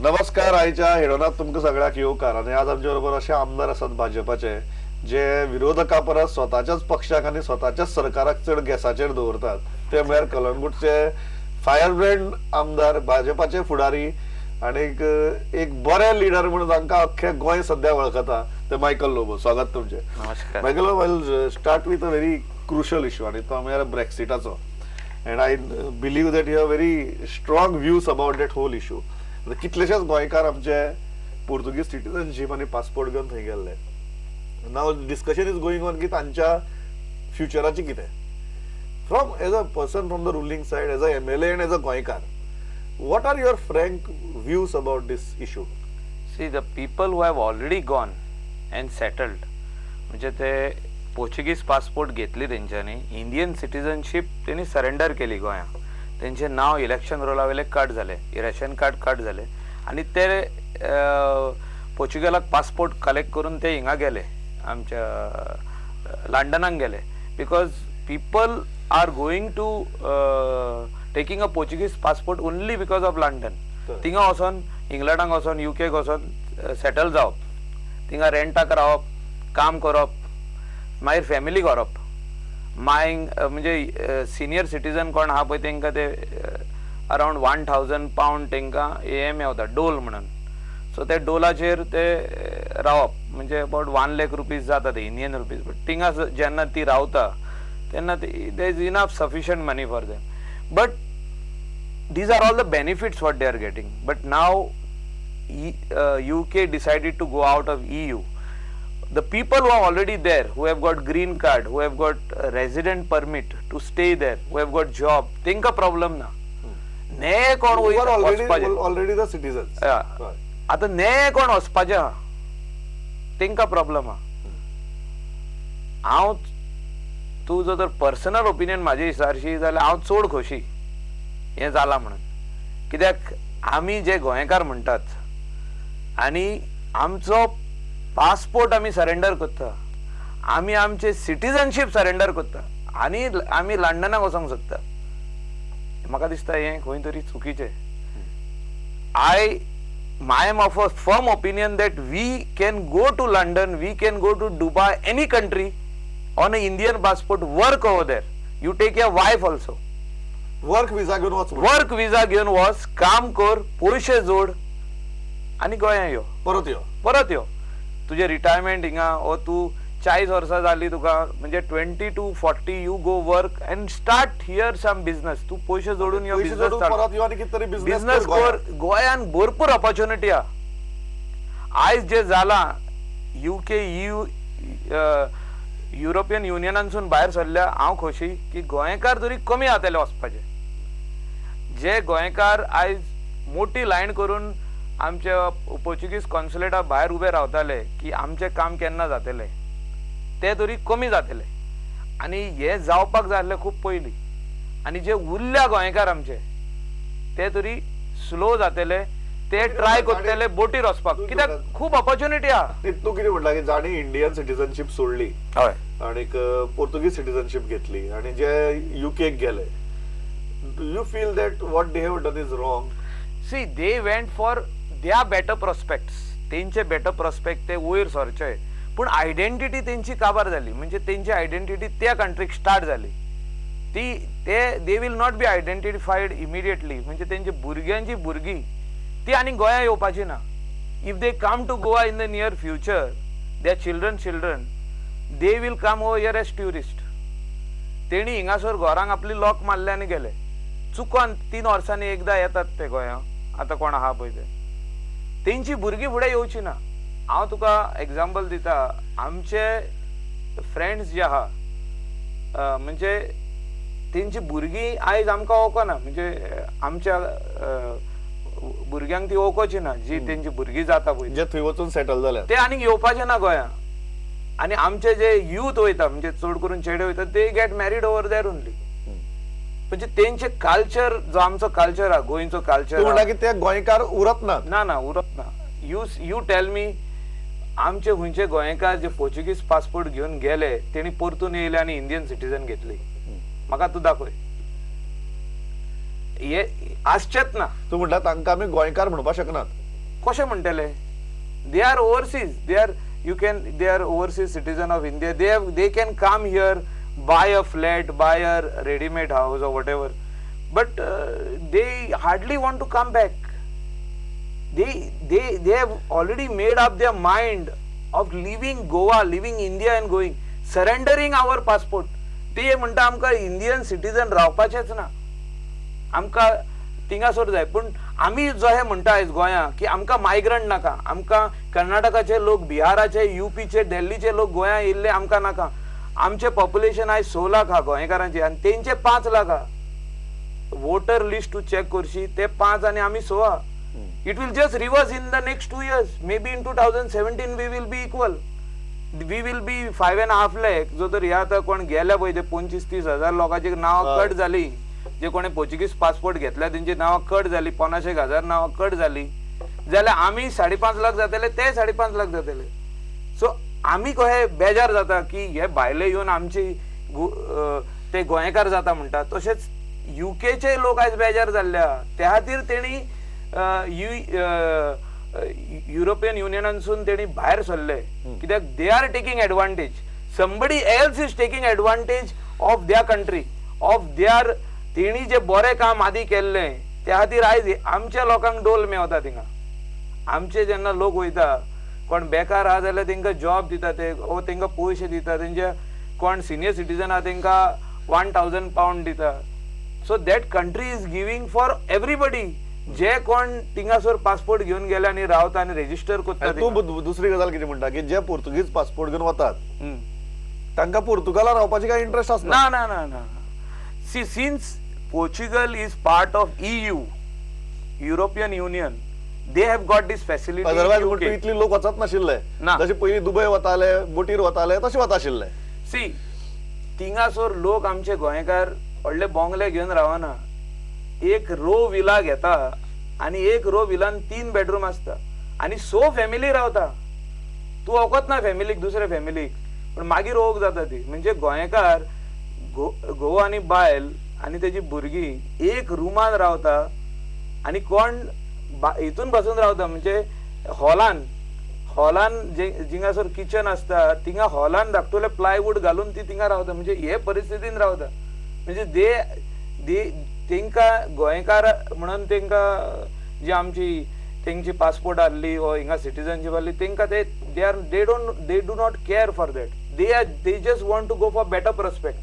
नमस्कार. आयच्या हिरोनात तुमकां सगळ्याक येवकार. आणि आज आमच्या बरोबर असे आमदार असतात भाजपाचे जे विरोधका परस स्वतःच्याच पक्षाक आणि स्वतःच्याच सरकाराक चढ गॅसाचेर दवरतात. ते म्हळ्यार कलंगूटचे फायर ब्रँड आमदार, भाजपाचे फुडारी आणि एक बरे लिडर म्हणून तांकां अख्खे गोंय सध्या वळखता ते मायकल लोबो. स्वागत तुमचे. नमस्कार. Michael Lobo, will start with a very crucial issue आणि तो म्हळ्यार ब्रेक्सिटाचो. and I believe that you have very strong views about that whole issue. कितलेशेच गोंयकार आमचे पोर्तुगीज सिटीजनशिप आणि पासपोर्ट घेवन थंय गेल्ले. नाव डिस्कशन इज गोइंग ऑन की तांच्या फ्युचराची कितें. From as a person from the ruling side, as a MLA and as a गोंयकार, what are your frank views about this issue? See, the people who have already gone and settled, म्हणजे ते Portuguese passport घेतली तेंच्यांनी, Indian citizenship त्यांनी surrender केली गोंया. तेंचे नाव election रोला वयले कट झाले, रेशन कार्ड कट झाले आणि ते पोर्चुगलाक पासपोर्ट कलेक्ट करून ते हिंगा गेले, आमच्या लंडनाक गेले. Because people are going to taking a Portuguese passport only because of London. थिंगा वचोन इंग्लंडाक वचोन UK वचोन सेटल जावप, थिंगा रेंटाक रावप, काम करप, मागीर फॅमिली करप. म्हणजे सिनियर सिटीजन कोण आहा पळय तेंकां ते अराउंड £1000 तेंकां AM मेवता, डोल म्हणून. सो ते डोलाचेर ते रावप म्हणजे अबाउट ₹1,00,000 जाता ते इंडियन रुपीज. बट थिंगा जेन्ना ती रावता तेन्ना there is enough sufficient money for them. But these are all the benefits what they are getting. But now UK decided to go out of EU. The people who are already there, who have got green card, who have got resident permit to stay there, who have got job, think a problem na. Ne kon already the citizens. आता ने कोण वचपाचे हा तेंका problem हा. हांव तुजो जर पर्सनल ओपिनियन म्हाजे हिसारशी जाल्यार हांव चड खोशी हें जाला म्हणून. कित्याक आमी जे गोंयकार म्हणटात आनी आमचो पासपोर्ट आमी सरेंडर करता, आमी आमचे सिटीजनशीप सरेंडर करता आनी आमी लंडनाक वचोंक सोदता. म्हाका दिसता हें खंय तरी चुकीचें. I am of a firm opinion that we can go to London, we can go to Dubai, any country on an Indian passport, work over there. You take your wife also. Work visa घेऊन वच. Work visa घेऊन वच, काम कर, पयशे जोड आणि गोंया यो, परत यो. तुझे रिटायरमेंट हिंगा ओ तू 40 वर्सां जाली तुका म्हणजे 20 to 40 you go work and start here some business. तू पयशे जोडून यो, बिझनेस कर. गोंयान भरपूर ऑपॉर्च्युनिटी हा. आयज जे जाला UK EU युरोपियन युनियनांसून भायर सरल्या, हांव खोशी की गोंयकार तरी कमी जातले वचपाचे. जे गोंयकार आयज मोठी लायन करून आमच्या पोर्चुगीज कॉन्सुलेटा भायर उबे रावताले की आमचे काम केन्ना जातले, ते तरी कमी जातले. आणि हे जावपाक जाय खूप पयलीं. आणि जे उरल्या गोंयकार आमचे ते तरी स्लो जातले, ते ट्राय करतले बोटीर वचपाक. कित्याक खूप ऑपॉर्च्युनिटी हा. तू कितें म्हटला की जाणी इंडियन सिटीजनशिप सोडली आणि पोर्तुगीज सिटीजनशिप घेतली आणि जे UK गेले, do you feel that what they have done is wrong? See, they went for their better prospects. तेंचे बेटर प्रॉस्पेक्ट ते वयर सरचे, पूण आयडेंटिटी तेंची काबार जाली. म्हणजे तेंची आयडेंटिटी त्या कंट्रीक स्टार्ट जाली. They will not be identified immediately. म्हणजे तेंची भुरग्यांची भुरगीं ती आनी गोंया येवपाची ना. If they come to Goa in the near future, their children they will come over here as tourist. तेणी हिंगासर घरांक आपली लॉक मारले आनी गेले. चुकोन 3 वर्सांनी एकदा येतात ते गोंया. आता कोण आहा पळय ते तेंची भुरगीं फुडें येवची ना. हांव तुका एग्जाम्पल दिता. आमचे फ्रेंड्स जे आहा म्हणजे तेंची भुरगीं आयज आमकां वळखना. म्हणजे आमच्या भुरग्यांक ती वळखची ना जी तेंची भुरगीं जाता पळय, जे थंय वचून सेटल जाल्या, ते आनीक येवपाचे ना गोंया. आणि आमचे जे यूथ वयता म्हणजे चड करून चेडे वयता ते get married over there only. म्हणजे तेंचे कल्चर जो आमचो कल्चर हा, गोंयचो कल्चर म्हणटा की ते गोंयकार उरत ना. ना उरत ना. यू टेल मी, आमचे खंयचे गोंयकार जे पोर्चुगीज पासपोर्ट घेवन गेले तेणी परतून येयले आनी इंडियन सिटीजन घेतली. म्हाका तूं दाखय. हे आसचेच ना. तू म्हणटा तांकां आमी गोंयकार म्हणपाक शकनात. कशें म्हणटले they are overseas they are overseas citizen of India. They can come here, buy a flat, buy a ready-made house or whatever, but they hardly want to come back. They have already made up their mind of leaving Goa, leaving India and going, surrendering our passport. ते म्हणटा आमकां Indian citizen रावपाचेच ना, आमकां थिंगासोर जाय. पूण आमी जो हे म्हणटा आयज गोंया की आमकां मायग्रंट नाका, आमकां कर्नाटकाचे लोक, बिहाराचे, यूपीचे, दिल्लीचे लोक गोंया येयल्ले आमकां नाका. आमचे पॉप्युलेशन आयज 6 लाख हा गोंयकारांचे आनी तेंचे 5 लाख हा. वोटर लिस्ट तूं चॅक करशी ते 5 आनी आमी 6 हा. It will just reverse in the next 2 years. Maybe in 2017 we will be equal. We will be 5.5 lakh. जो तर ह्या आता कोण गेल्या पळय ते 25-30 हजार लोकांची नांवां कट जाली, जे कोणी पोर्चुगीज पासपोर्ट घेतल्या तेंची नांवां कट जाली, 50,000 नांवां कट जाली, जाल्यार आमी 5.5 लाख जातले, ते 5.5 लाख जातले. सो आमी कहे बेजार जाता की हे भायले येवन आमची ते गोंयकार जाता म्हणटा. तशेंच युकेचे लोक आयज बेजार जाल्ल्या, त्या खातीर तेणी युरोपियन युनियनासून तेणी भायर सरले, कित्याक they are taking advantage. Somebody else is taking advantage of their country, of their. तेणी जे बरें काम आदी केल्ले त्या खातीर आयज आमच्या लोकांक डोल मेवता थिंगा. आमचे जेन्ना लोक वयता, कोण बेकार आहा जाल्यार तेंकां जॉब दिता ते, ओ तेंकां पयशे दिता, तेंचे कोण सिनियर सिटीजन आहा तेंकां £1,000 दिता. So that country is giving for everybody. जे कोण थिंगासोर पासपोर्ट घेवन गेले आनी रावता आनी रेजिस्टर करता. तूं दुसरी गजाल कितें म्हणटा की जे पोर्तुगीज पासपोर्ट घेवन वतात तांकां पोर्तुगाला रावपाची काय इंटरेस्ट आसना. ना ना ना. See since Portugal is part of EU, European Union, they have got this facility. Otherwise म्हणटा इतली लोक वचत नाशिल्ले, जशे पयलीं दुबय वताले, बोटीर वताले, तशे वता आशिल्ले. सी थिंगासोर लोक आमचे गोंयकार व्हडले बोंगले घेवन रावना. एक रो विला घेता आनी एक रो विलान 3 बेडरूम आसता आनी 6 फॅमिली रावता. तूं वखत ना फॅमिलीक, दुसऱ्या फॅमिलीक, पण मागीर ओग जाता ती. म्हणजे गोंयकार घोव आनी बायल आनी तेजी भुरगीं एक रुमान रावता आनी कोण हितून बसून रावता, म्हणजे हॉलान जिंगासोर किचन आसता थिंगा हॉलान धाकटुले प्लायवूड घालून ती थिंगा रावता. म्हणजे हे परिस्थितीन रावता. म्हणजे तेंकां गोंयकार म्हणून तेंकां जी आमची तेंची पासपोर्ट आहली वा हिंगा सिटीजनशीप आहली तेंकां they do not care for that. They just want to go for better prospect,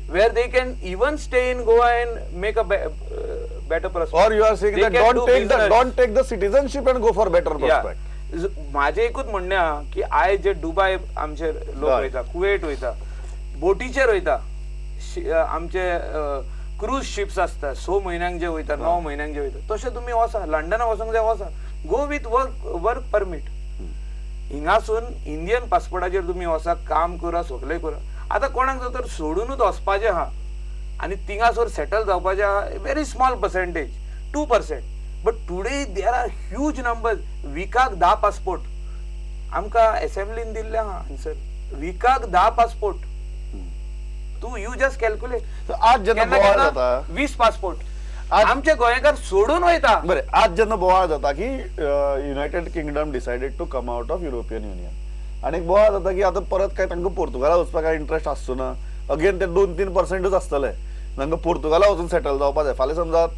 where they can even stay in Goa and make a better prospect. Or you are saying They that can don't take the citizenship and go for better prospect. माझे एकूच म्हणणे हा की आयज जे दुबय आमचे लोक वयता, कुवेट वयता, बोटीचेर वयता, आमचे क्रूज शिप्स असतात 6 महिन्यांक जे वयता, 9 महिन्यांक जे वयता, तशें तुमी वचा. लंडना वचूंक जाय वचा, गो विथ वर्क परमीट. हिंगासून इंडियन पासपोर्टाचेर तुमी वचा, काम करा, सगळें करा. आतां कोणाक तर सोडूनच वचपाचें आहा आनी थिंगासोर सेटल जावपाचें आहा, very small percentage, 2%. But today there are huge number. विकाक 10 पासपोर्ट आमकां असेंब्लीन दिल्ले आहा आन्सर. विकाक 10 पासपोर्ट. तू यू जस्ट कॅल्क्युलेट. आज जेन्ना बोवाळ जाता 20 पासपोर्ट आमचे गोंयकार सोडून वयता. बरें, आज जेन्ना बोवाळ जाता की United Kingdom decided to come out of European Union, आनी बोवाळ जाता की आतां परत काय तांकां पोर्तुगाला वचपाक काय इंटरेस्ट आसचो ना. अगेन ते 2-3% आसतले, तांकां पोर्तुगाला वचून सेटल जावपाक जाय. फाल्यां समजात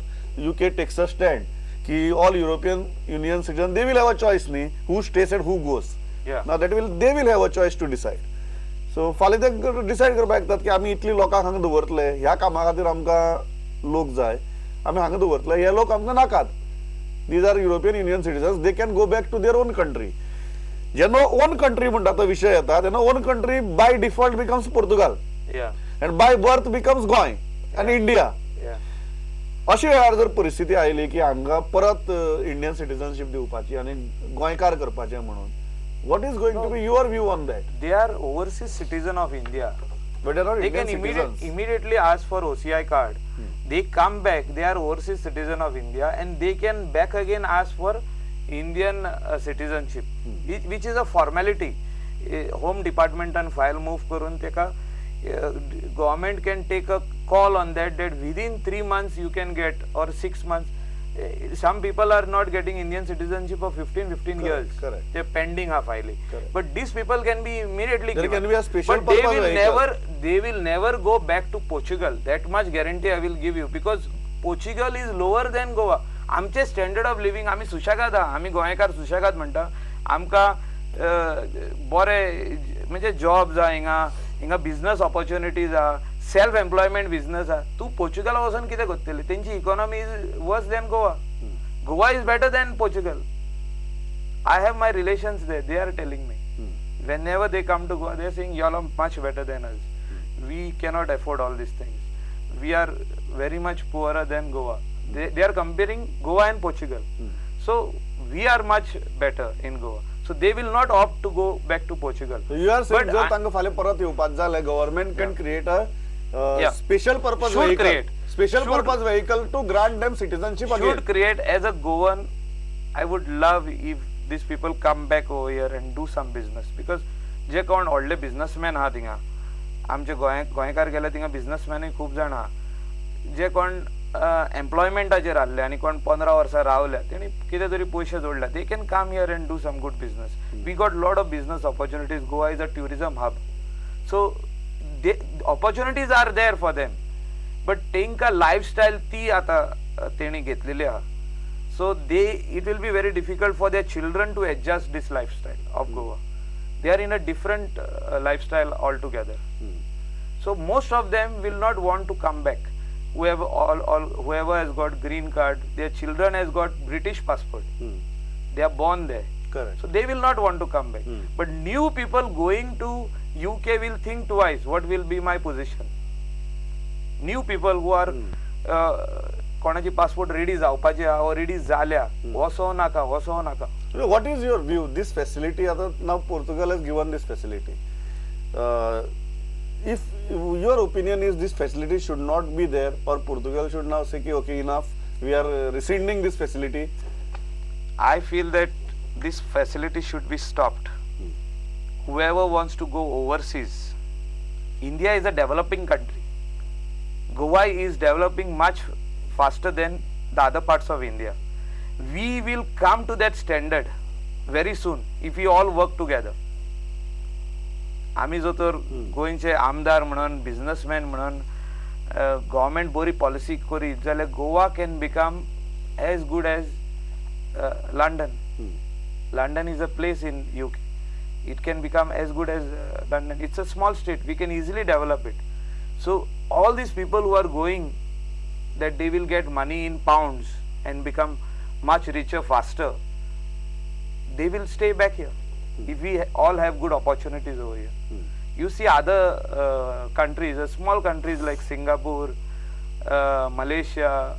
UK टेक्स अ स्टँड की all European Union citizen they will have a choice न्ही, who stays and who goes. Now that they will have a choice to decide. So फाल्यां ते डिसायड करपाक येतात की आमी इतली लोकांक हांगा दवरतले, ह्या कामा खातीर आमकां लोक जाय, आमी हांगा दवरतले, हे लोक आमकां नाकात. These are European Union citizens, they can go back to their own country. जेन्ना ओन कंट्री म्हणटा तो विशय येता तेन्ना own country by default becomes Portugal and by birth becomes Goa आनी इंडिया. अशी वेळार जर परिस्थिती आयली की हांगा परत इंडियन सिटीजनशीप दिवपाची आनी गोंयकार करपाचें म्हणून, what is going to be your view on that? They are overseas citizen of India, but they are not they can Indian citizens. immediately ask for OCI card. They come back, they are overseas citizen of India and they can back again ask for Indian citizenship, which is a formality. Home department and file move karun teka government can take a call on that within 3 months you can get, or 6 months. some people are not getting Indian citizenship for 15 years. Correct. They're pending a filing. Correct. But these people can be immediately There given. can be a special but they purpose will vehicle. they will never go back to Portugal. That much guarantee I will give you, because Portugal is lower than Goa. आमचे standard of living आमी सुशेगाद आहा, आमी गोंयकार सुशेगाद म्हणटा. आमकां बरे म्हणजे जॉब्स आहा हिंगा बिझनस ऑपॉर्च्युनिटीज आहा, सेल्फ एम्प्लॉयमेंट बिझनस आहा. तू पोर्चुगला वचून कितें करतली? तेंची इकॉनॉमी इज वर्स than Goa. Goa is better than Portugal. I have my relations there. They are telling me. Whenever they come to Goa, they are saying, y'all are much better than us. We cannot afford all these things. We are very much poorer than Goa. They are comparing Goa and Portugal. So we are much better in Goa. So they will not opt to go back to Portugal. So you are saying But जर तांकां फाल्यां परत येवपाक जालें, government can create a Yeah. special purpose Should vehicle. create. Special Should. purpose vehicle to grant them citizenship Should again. create as a Goan. I would love if these people come back over here and do some business, because जे कोण व्हडले businessman आहा थिंगा, आमचे गोंयकार गेले थिंगा बिझनसमॅनूय खूब जाण आहा, जे कोण एम्प्लॉयमेंटाचेर आहले आनी कोण 15 वर्सां रावल्या, तेणी कितें तरी पयशे जोडल्या, they can come here and do some good business. We got lot of business opportunities. Goa is a tourism hub. So opportunities are there for them. But तेंकां लायफस्टायल ती आतां तेणी घेतलेली आहा. So it will be very difficult for their children to adjust this lifestyle of Goa. They are in a different lifestyle altogether. So most of them will not want to come back. Whoever has got green card, their children has got British passport. They are born there. Correct. So they will not want to come back. But new people going to UK will think twice. What will be my position? New people who are कोणाची passport ready जावपाची आहा, ready जाल्या, वसो नाका. What is your view? This facility, now Portugal has given this facility. If your opinion is this facility should not be there, or Portugal should now say, okay, enough, we are rescinding this facility. I feel that this facility should be stopped. Whoever wants to go overseas, India is a developing country. Goa is developing much faster than the other parts of India. We will come to that standard very soon if we all work together. आमी जो तर गोंयचे आमदार म्हणून, businessman म्हणून government बरी policy करीत जाल्यार Goa can become as good as London. London is a place in UK. It can become as good as London. It's a small state. We can easily develop it. So all these people who are going, that they will get money in pounds and become much richer faster, they will stay back here if we all have good opportunities over here. You see other countries, small countries like Singapore, Malaysia,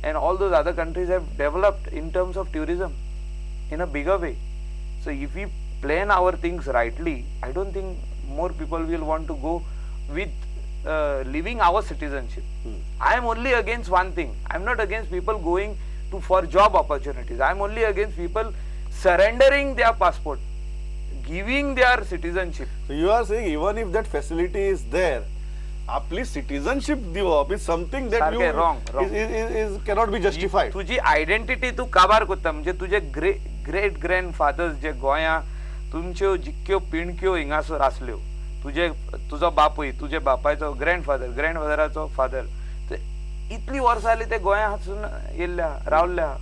and all those other countries have developed in terms of tourism in a bigger way. So if we plan our things rightly, I don't think more people will want to go with leaving our citizenship. I am only against one thing. I am not against people going for job opportunities. I am only against people surrendering their passport, giving their citizenship. So you are saying even if that facility is there, आपली citizenship दिवप is something that सारकें, wrong. is cannot be justified. तुझी identity तू काबार करता. म्हणजे तुझे great ग्रँडफादर्स जे गोंया, तुमच्यो जितक्यो पिणक्यो हिंगासर आसल्यो, तुजो बापूय, तुजे बापायचो ग्रँडफादराचो फादर, इतली वर्सां जाली ते गोंया हातून येयल्ल्या, रावल्ल्या.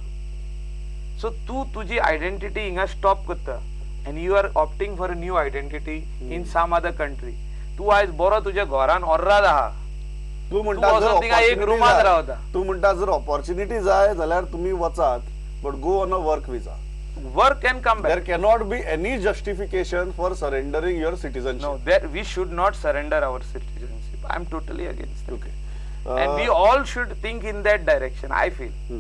सो तू तुजी आयडेंटिटी हिंगा स्टॉप करता and you are opting for a new identity in some other country. तू आयज बरो तुज्या घरान ऑर्राद आहा, तू म्हणटा वचून थिंगा एक रूमात रावता. तू म्हणटा जर ऑपॉर्च्युनिटी जाय जाल्यार तुम्ही वचात, but go on a work visa. Work can come back. There cannot be any justification for surrendering your citizenship. No, we should not surrender our citizenship. I am totally against that. Okay. And we all should think in that direction, I feel.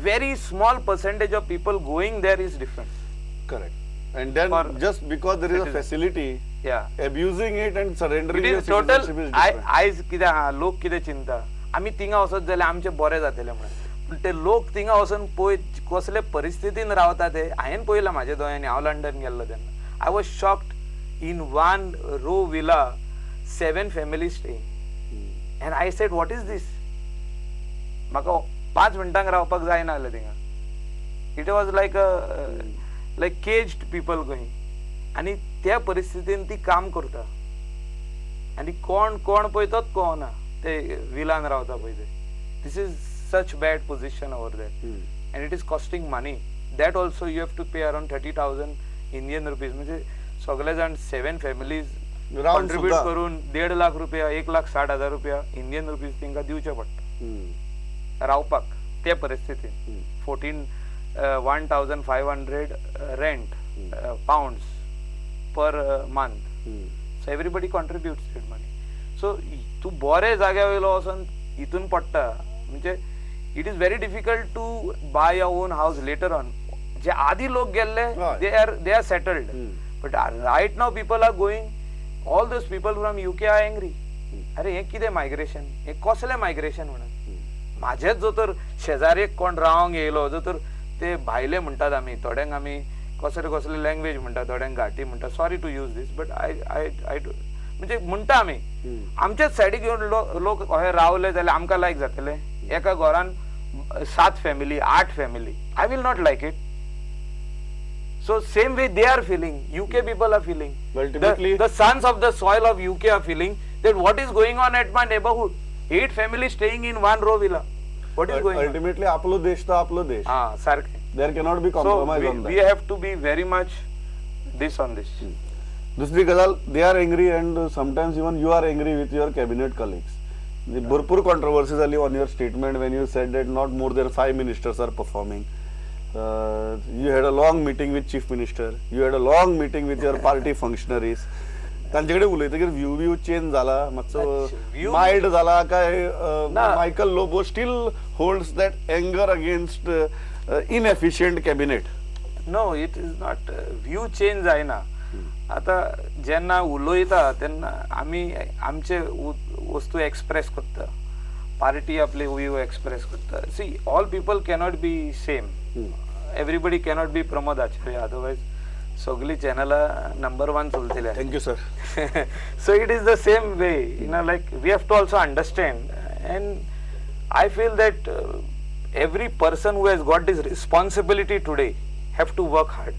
Very small percentage of people going there is different. Correct. And then For just because there is a facility, Yeah. abusing it and surrendering It your is total. citizenship is different. आयज कितें लोक कितें चिंता, आमी थिंगा वचत जाल्यार आमचें बरें जातलें म्हणून. पूण ते लोक थिंगा वचून पळय कसले परिस्थितीन रावता ते हांवें पळयलां म्हाज्या दोळ्यांनी. हांव लंडन गेल्लो तेन्ना. I was shocked. In one row villa 7 families staying. And I said, what is this? म्हाका 5 मिनटांक रावपाक जायना जालें थिंगा. It was like caged people going. आनी त्या परिस्थितीन ती काम करता आनी कोण पळयतोच कळना ते विलान रावता पळय ते. This is such bad position over that and it is costing money. That also you have to pay around 30,000 Indian rupees. म्हणजे सगळे जाण 7 फॅमिलीज कॉन्ट्रीब्यूट करून 1.5 लाख रुपया 1,60,000 रुपया इंडियन रुपीज तांकां दिवचे पडटा रावपाक त्या परिस्थितीन. 1,500 rent pounds per month. So everybody contributes that money. So तू बरे जाग्या वयलो वचून हितून पडटा म्हणजे it is very difficult to buy your own house later on. जे आधी लोक गेल्ले they are settled. But right now people are going, all those people from UK are angry. अरे हे कितें मायग्रेशन, हे कसलें मायग्रेशन म्हणून. माझेच जो तर शेजारी कोण रावंक येयलो जो तर ते भायले म्हणटात आमी, थोड्यांक आमी कसले लँग्वेज म्हणटा, थोड्यांक घाटी म्हणटा. Sorry to use this but I म्हणजे म्हणटा आमी आमच्याच सायडीक येवन लोक हे रावले जाल्यार आमकां लायक जातले. एका घरान 7 family 8 family, I will not like it. So same way they are feeling, UK people are feeling, ultimately the sons of the soil of UK are feeling that what is going on at my neighborhood. 8 families staying in one row villa. What is going ultimately on? आपलो देश तो आपलो देश. सारखे. There cannot be compromise on that. We have to be very much this on this. दुसरी गजाल, they are angry and sometimes even you are angry with your cabinet colleagues. भरपूर controversy झाली on your statement when you said that not more than 5 ministers are performing. You had a long meeting with chief minister. You had a long meeting with your party functionaries. तांच्याकडे उलयतकीर view change जाला मातसो mild जाला काय. Michael Lobo still holds that anger against inefficient cabinet. No, it is not view change जायना. आता जेन्ना उलयता तेन्ना आमी आमचे वस्तू एक्सप्रेस करता, पार्टी आपले व्यू एक्सप्रेस करता. See, all people cannot be same. Everybody cannot be Pramod Acharya, otherwise सगळी चॅनलां नंबर 1 चलतले. Thank you sir. So it is the same way, like we have to also understand, and I feel that every person who has got this responsibility today have to work hard.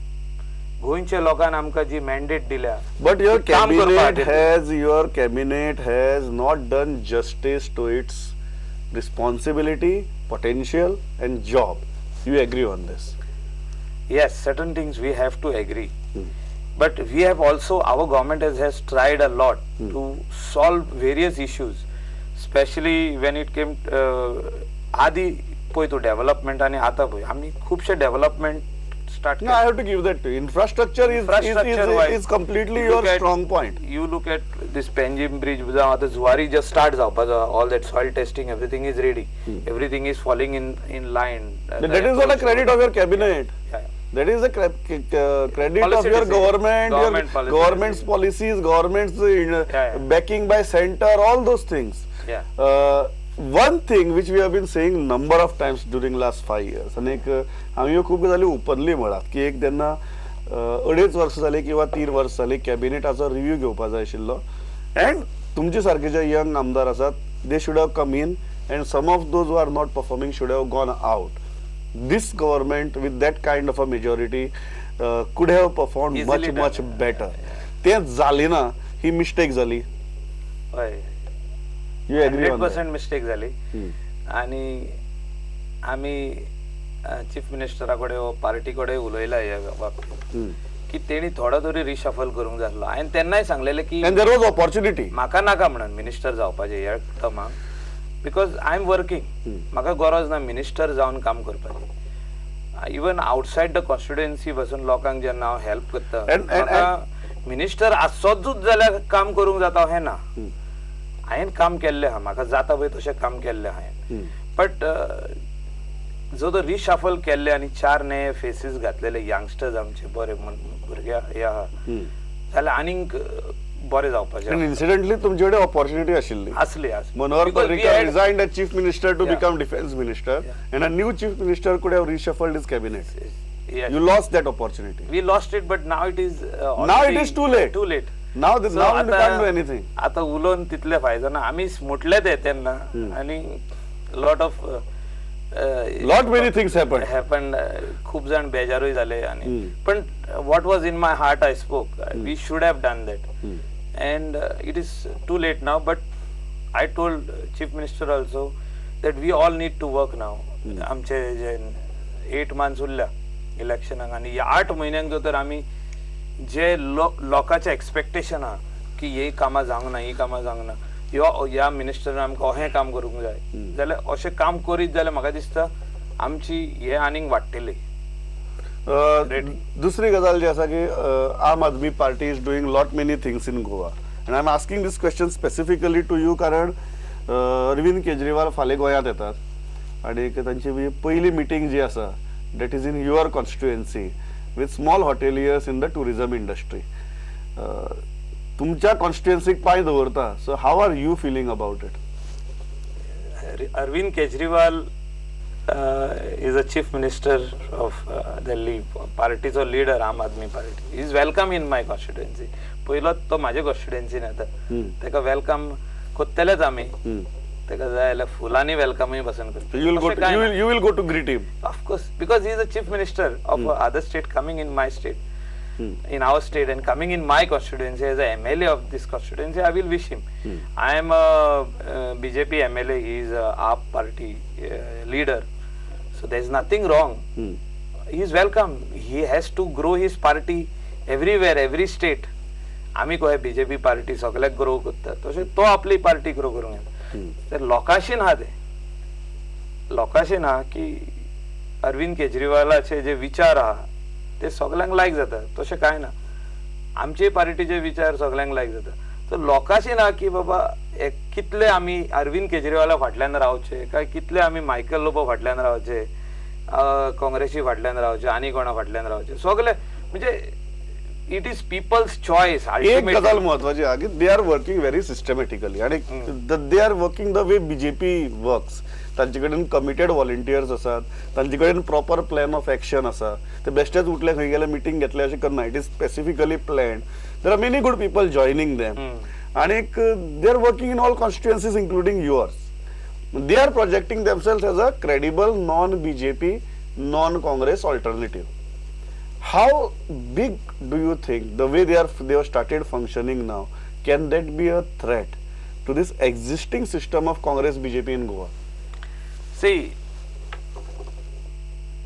गोंयच्या लोकांन आमकां जी mandate दिल्या, but your cabinet has not done justice to its responsibility, potential and job. You agree on this? Yes, certain things we have to agree. But we have also, our government has tried a lot to solve various issues, especially when it came आधी पळय तो development आणि आता पळय आम्ही खूपशे development start. No, I have to give that to you. Infrastructure is completely your strong point. You look at this Panjim bridge, the Zuari just starts up, all that soil testing, everything is ready. Everything is falling in line. That is not a credit of your cabinet. Yeah. That is a credit of your government, government's policies, government's backing by center, all those things. Yeah. One thing which we have been saying number of times during last 5 years, आणि एक आम्ही खूप गजाली openly म्हणत की एक त्यांना 2.5 वर्ष झाले किंवा 3 वर्ष झाले कॅबिनेटाचो रिव्ह्यू घेवपा जाय आशिल्लो. अँड तुमचे सारखे जे यंग आमदार आसात, they should have come in and some of those who are not performing should have gone out. This government with that kind of a majority could have performed much better. ते झाले ना, ही mistake झाली. You agree on that? 100% mistake झाली. आणि आम्ही chief मिनिस्टराकडे पार्टीकडे उलयला ह्या बाबतींत की तेणी थोडा तरी रिशफल करूंक जाय आसलो. हांवें तेन्नाय सांगलेलें की and there was opportunity. म्हाका नाका म्हणून मिनिस्टर जावपाचें ह्या टर्माक, बिकॉज आय एम वर्किंग. म्हाका गरज ना मिनिस्टर जावन काम करपाची. इवन आउटसायड द कॉन्स्टिट्युएन्सी बसून लोकांक जेन्ना हांव हेल्प करता, म्हाका मिनिस्टर आसचोच जाल्यार काम करूंक जाता हें ना. हांवें काम केल्लें आहा, म्हाका जाता पळय तशें काम केल्लें हांवें. बट जो तो रिशफल केल्ले आनी 4 नये फेसीस घातलेले यंगस्टर्स आमचे बरे भुरगे हे आहा जाल्यार आनीक बरें जावपाचें. इन्सिडेंटली तुमचे कडेन ऑपॉर्च्युनिटी आशिल्ली. असली Manohar Parrikar resigned as chief minister to become defense minister, and a new chief minister could have reshuffled his cabinet. Yes. You lost that opportunity. We lost it, but now it is now it is too late. Too late. Now we can't do anything. आता उलोवन तितले फायदो ना. आमी म्हटले ते तेन्ना, आणि lot of Lot many things happened. happened. खूप जण बेजारूय झाले आणि पण what was in my heart I spoke. We should have done that. And it is too late now, but I told Chief Minister also that we all need to work now. आमचे जे 8 months उरल्या इलेक्शनाक आणि या 8 म्हयन्यांक जो तर आमी जे लोकांचे एक्सपेक्टेशन हा की ही कामां जावंक ना ही कामां जावंक ना ह्या मिनिस्टरान आमकां अहें काम करूंक जाय जाल्यार अशें काम करीत जाल्यार म्हाका दिसता आमची हे आनीक वाडटली. दुसरी गजाल जी आसा की Aam Aadmi party is doing lot many things in Goa and I am asking this question specifically to you कारण अरविंद केजरीवाल फाल्यां गोंयांत येतात आणि तांची पयली मिटींग जी आसा that is in your constituency with small hoteliers in the tourism industry. तुमच्या कॉन्स्टिट्युएन्सीक पांय दवरता so how are you feeling about it? Arvind Kejriwal is a chief minister of Delhi, partyचो leader Aam Aadmi Party. He is welcome in my constituency. पयलो तो माझ्या constituency येता तेका वेलकम कोत्तेलेच आमी तेका जाय जाल्यार फुलांनी वेलकमूय बसून करता. You will go to greet him. Of course, because he is a chief minister of other state coming in my state, in our state and coming in my constituency as a MLA of this constituency, I will wish him. I am a BJP MLA, he is a AAP party leader, so there is nothing wrong. He is welcome. He has to grow his party everywhere, every state. आमी Goa BJP party सगळ्याक grow करता तशें तो आपली party grow करूंक येता. तर लोकांशी ना ते लोकांशी ना की अरविंद केजरीवालाचे जे विचार आहा ते सगळ्यांक लायक जाता तशें कांय ना. आमचे पार्टीचे विचार सगळ्यांक लायक जाता. तर लोकांशी ना की बाबा कितले आमी अरविंद केजरीवाला फाटल्यान रावचे काय कितले आमी मायकल लोबो फाटल्यान रावचे काँग्रेसी फाटल्यान रावचे आनी कोणा फाटल्यान रावचे सगळे म्हणजे इट इज पीपल्स चॉईस. एक गजाल महत्वाची आहे की they are working very systematically आणि they are working the way BJP works. तांचे कडेन कमिटेड व्हॉलंटियर्स असतात, तांचे कडेन प्रॉपर प्लॅन ऑफ एक्शन आसा. ते बेश्टेच उठले खंय गेले मिटींग घेतले अशें करना. It is specifically planned. There are many good people joining them आणि they are working in all constituencies including yours. They are projecting themselves as a credible non BJP non Congress alternative. How big do you think the way they have started functioning now, can that be a threat to this existing system of Congress BJP in Goa? See,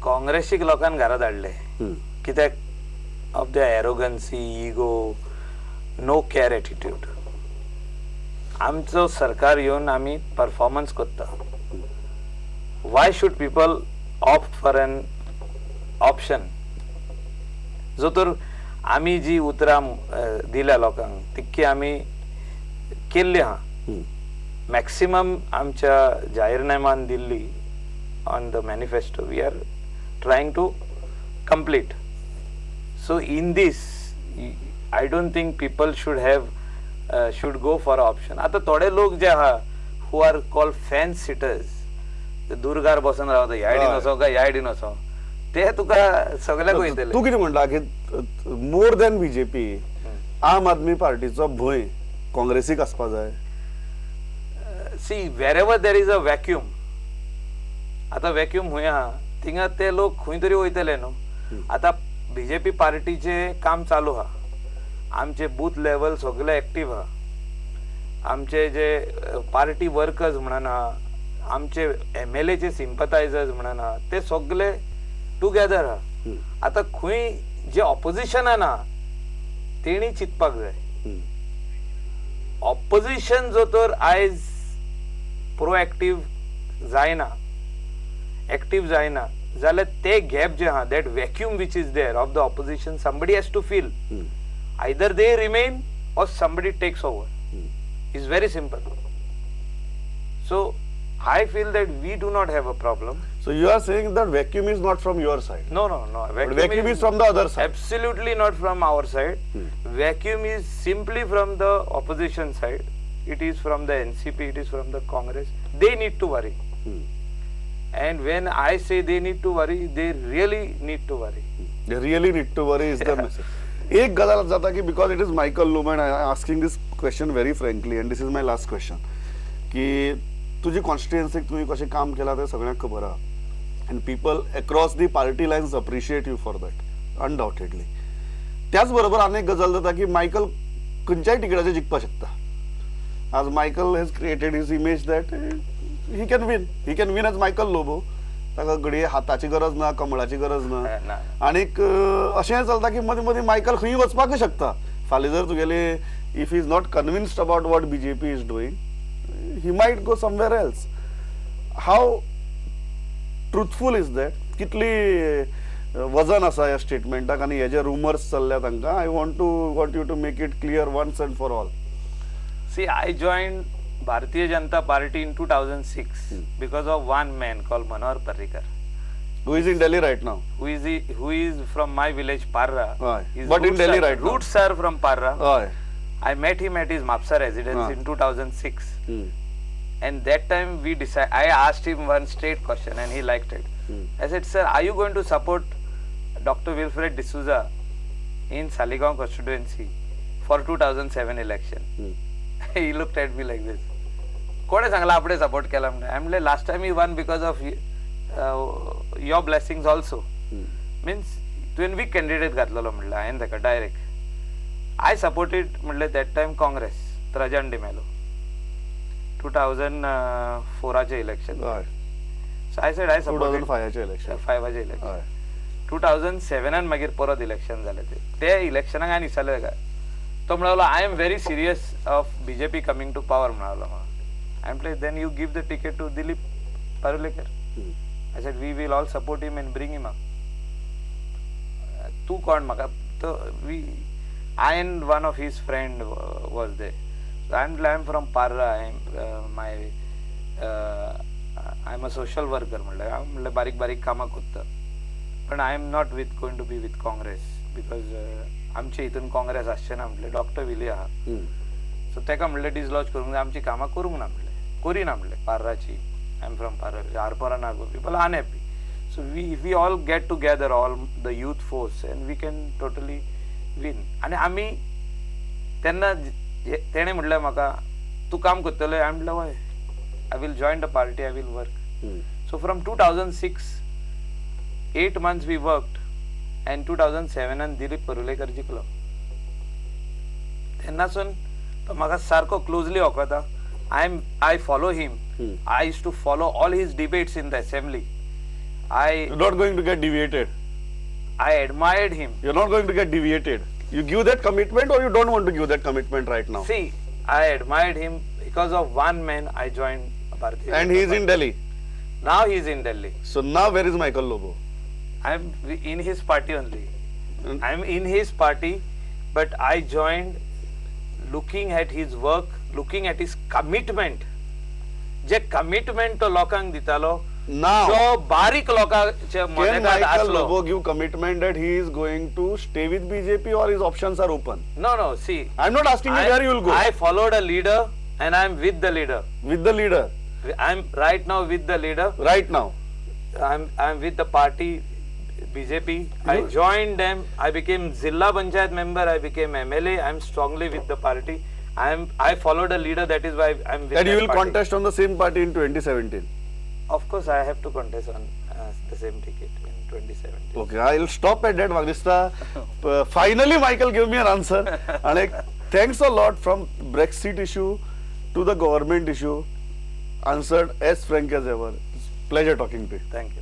काँग्रेसीक लोकांनी घरा धाडले कित्याक of the arrogance ego no care attitude. आमचो सरकार येवन आमी performance करता. Why should people opt for an option जो तर आमी जी उतरां दिल्या लोकांक तितकी आमी केल्ली आहा. मॅक्सिमम आमच्या जाहीरनाम्यान दिल्ली on the manifesto we are trying to complete. So in this I don't think people should go for option. आता थोडे लोक जे आहा who are called fence sitters दुर्गार बसून रावता ह्या आयडीन वचो काय ह्या आयडीन वचो ते तुका सगळ्याक वयतले. तू कितें म्हणटा की मोर दॅन बीजेपी आम आदमी पार्टीचो भंय काँग्रेसीक आसपा जाय? See wherever there is a vacuum, आता वॅक्यूम खंय आहा थिंगा ते लोक खंय तरी वयतले न्हू. आता बीजेपी पार्टीचे काम चालू आहा. आमचे बूथ लेवल सगळे एक्टिव्ह आहा. आमचे जे पार्टी वर्कर्स म्हणून आहा आमचे MLA चे सिंपथायझर्स म्हणून आहा ते सगळे टुगेदर आहा. आता खंय जे ऑपोजिशनान आहा तेणी चिंतपाक जाय. ऑपोजिशन जो तर आयज प्रोएक्टिव्ह जायना एक्टिव्ह जायना जाल्यार ते गॅप जे आहा that vacuum which is there of the opposition somebody has to fill. Either they remain or somebody takes over. It's very simple. So I feel that we do not have a problem. So you are saying that vacuum is not from your side? No. Vacuum is from the other side? Absolutely not from our side. Vacuum is simply from the opposition side. It is from the NCP, it is from the Congress. They need to worry. And when I say they need to worry, they really need to worry. They really need to worry is the message. एक गजाल जाता की because it is Michael Luman, I am asking this question very frankly and this is my last question. की तुझी कॉन्स्टिट्युएन्सीक तुवें कशें काम केलां तें सगळ्यांक खबर आहा. and people across the party lines appreciate you for that, undoubtedly. त्याच बरोबर अनेक गजाल जाता की मायकल खंयच्याय टिकेटाचेर जिखपाक शकता. आज Michael has created his image that he can win as Michael Lobo. ताका घडये हाताची गरज ना, कमळाची गरज ना. आनीक अशें चलता की मदीं मदीं मायकल खंय वचपाकूय शकता. फाल्यां जर तुगेले if he is not convinced about what BJP is doing, he might go somewhere else. How truthful is that? कितली वजन आसा ह्या स्टेटमेंटाक आनी हे जे रुमर्स चल्ल्या तांकां? I want you to make it clear once and for all. See, I joined Bharatiya Janata Party in 2006 because of one man called Manohar Parrikar, Who is in Delhi right now? who is from my village Parra. Aye. His But in roots Delhi are- right now. Roots are from Parra. Aye. I met him at his Mapsa residence Ah. in 2006, Hmm. and that time I asked him one straight question, and he liked it. I said, "Sir, are you going to support Dr. Wilfred D'Souza in Saligaon constituency for 2007 election?" He looked at me like this. कोणे सांगला आपणे support केला म्हणून? I म्हणले last time you won because of your blessings also. Means तुवें weak candidate घातलेलो म्हणलं हांवें ताका डायरेक्ट. आय सपोर्टेड म्हणले that time Congress, Trajan D'Mello, 2004 election. Aye. So I said I supported 2005 चे इलेक्शन. 5 इलेक्शन. Aye. 2007 मागीर परत इलेक्शन जालें. ते इलेक्शनाक हांवें विचारलें काय तो म्हणालो I am very serious of BJP coming to power म्हणालो. आय म्हटले then you give the ticket to Dilip Parulekar. I said we will all support him and bring him up. तू कोण म्हाका? तो we I and one of his friend was there. I am from Parra. I am a social worker म्हणलें. हांव म्हणलें बारीक बारीक कामां कोत्ता, पण I am not going to be with Congress because आमचे हितून काँग्रेस आसचें ना म्हणलें. डॉक्टर विले आहा, सो ताका म्हणलें डिसलॉज करूंक जाय. आमची कामां करूंक ना म्हणलें, करिना म्हणलें पार्राची. I am from Parra. Arpora Nagoa people unhappy. So we all get together, all the youth force, and we can totally win. आनी आमी तेन्ना तेणें म्हणलें म्हाका तूं काम करतलें? हांवें म्हणलें हय, I will join the party, I will work. So from 2006 8 months we worked, and 2007 Dilip Parulekar जिखलो. तेन्नासून तो म्हाका सारको क्लोजली वळखता. I follow him. I used to follow all his debates in the assembly. You're not going to get deviated. I admired him. You're not going to get deviated. You give that commitment, or you don't want to give that commitment right now? See, I admired him because of one man. I joined Bharatiya And Janata he is in Party. Delhi. Now he is in Delhi. So now where is Michael Lobo? I'm in his party only. I'm in his party, but I joined looking at his work, looking at his commitment. जे commitment तो लोकांक दितालो, Now, तो बारीक लोकांच्या can मनेकांत Michael आसलो. Lobo give commitment that he is going to stay with BJP, or his options are open? No, see. I'm not asking you where you will go. I followed a leader, and I'm with the leader. With the leader, I'm right now with the leader. right now. I'm with the party BJP. I joined them. I became Zilla Panchayat member. I became MLA. I'm strongly with the party. I followed a leader. That is why I'm with And you that will party. contest on the same party in 2017. Of course, I have to contest on the same ticket in 2017. Okay, I'll stop at that, Magnista. Finally, Michael gave me an answer. And thanks a lot, from Brexit issue to the government issue. Answered as frank as ever. It's pleasure talking to you. Thank you.